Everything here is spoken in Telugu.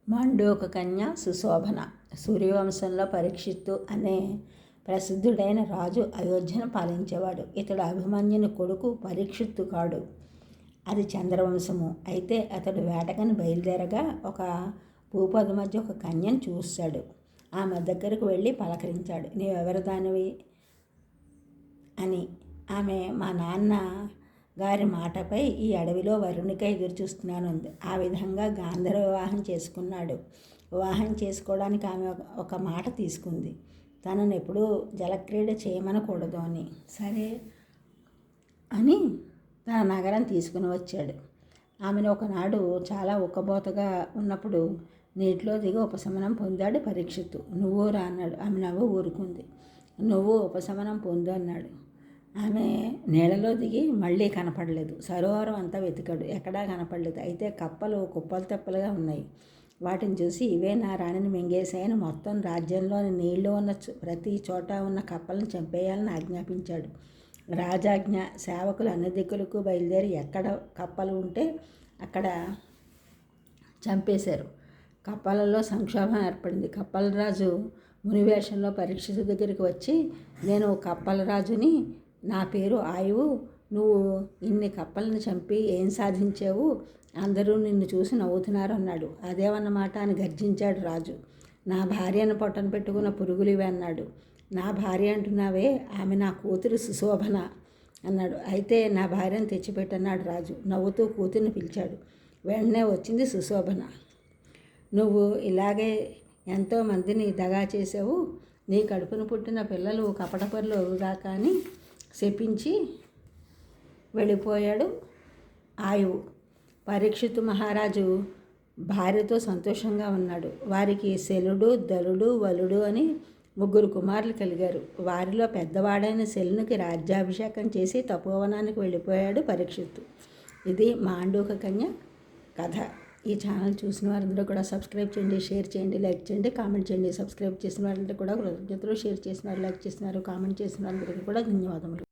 మాండూక కన్య సుశోభన. సూర్యవంశంలో పరీక్షిత్తు అనే ప్రసిద్ధుడైన రాజు అయోధ్యను పాలించేవాడు. ఇతడు అభిమన్యుని కొడుకు పరీక్షిత్తు కాడు. అది చంద్రవంశము. అయితే అతడు వేటకని బయలుదేరగా ఒక భూపద మధ్య ఒక కన్యను చూశాడు. ఆమె దగ్గరకు వెళ్ళి పలకరించాడు. నీవెవరి దానివి అని. ఆమె మా నాన్న గారి మాటపై ఈ అడవిలో వరుణికై ఎదురుచూస్తున్నాను అంది. ఆ విధంగా గాంధర్వ వివాహం చేసుకున్నాడు. వివాహం చేసుకోవడానికి ఆమె ఒక మాట తీసుకుంది, తనను ఎప్పుడూ జలక్రీడ చేయమనకూడదు అని. సరే అని తన నగరం తీసుకుని వచ్చాడు. ఆమెను ఒకనాడు చాలా ఉక్కబోతగా ఉన్నప్పుడు నీటిలో దిగి ఉపశమనం పొందాడు పరీక్షిత్తు. నువ్వు రా అన్నాడు. ఆమె నవ్వు ఊరుకుంది. నువ్వు ఉపశమనం పొందు అన్నాడు. ఆమె నీళ్ళలో దిగి మళ్ళీ కనపడలేదు. సరోవరం అంతా వెతికాడు, ఎక్కడా కనపడలేదు. అయితే కప్పలు కుప్పలు తెప్పలుగా ఉన్నాయి. వాటిని చూసి ఇవే నా రాణిని మింగేశాయని మొత్తం రాజ్యంలోని నీళ్లు ఉన్న ప్రతి చోట ఉన్న కప్పలను చంపేయాలని ఆజ్ఞాపించాడు. రాజాజ్ఞ. సేవకులు అన్ని దిక్కులకు బయలుదేరి ఎక్కడ కప్పలు ఉంటే అక్కడ చంపేశారు. కప్పలలో సంక్షోభం ఏర్పడింది. కప్పలరాజు మునివేషంలో పరీక్షిత్తు దగ్గరికి వచ్చి, నేను కప్పలరాజుని, నా పేరు ఆయువు, నువ్వు ఇన్ని కప్పలను చంపి ఏం సాధించావు, అందరూ నిన్ను చూసి నవ్వుతున్నారు అన్నాడు. అదేమన్నమాట అని గర్జించాడు రాజు. నా భార్యను పొట్టను పెట్టుకున్న పురుగులు ఇవి అన్నాడు. నా భార్య అంటున్నావే, ఆమె నా కూతురు సుశోభన అన్నాడు. అయితే నా భార్యను తెచ్చిపెట్టన్నాడు రాజు. నవ్వుతూ కూతుర్ని పిలిచాడు. వెంటనే వచ్చింది సుశోభన. నువ్వు ఇలాగే ఎంతోమందిని దగా చేసావు, నీ కడుపున పుట్టిన పిల్లలు కపటపరులు అవుగా కానీ శపించి వెళ్ళిపోయాడు ఆయువు. పరీక్షిత్తు మహారాజు భార్యతో సంతోషంగా ఉన్నాడు. వారికి శలుడు, దలుడు, వలుడు అని 3 కుమారులు కలిగారు. వారిలో పెద్దవాడైన శలునికి రాజ్యాభిషేకం చేసి తపోవనానికి వెళ్ళిపోయాడు పరీక్షిత్తు. ఇది మాండూక కన్య కథ. ఈ ఛానల్ చూసిన వారందరూ కూడా సబ్స్క్రైబ్ చేయండి, షేర్ చేయండి, లైక్ చేయండి, కామెంట్ చేయండి. సబ్స్క్రైబ్ చేసిన వారందరూ కూడా కృతజ్ఞతలు, షేర్ చేసిన వారు, లైక్ చేసిన వారు, కామెంట్ చేసిన వారందరికీ కూడా ధన్యవాదములు.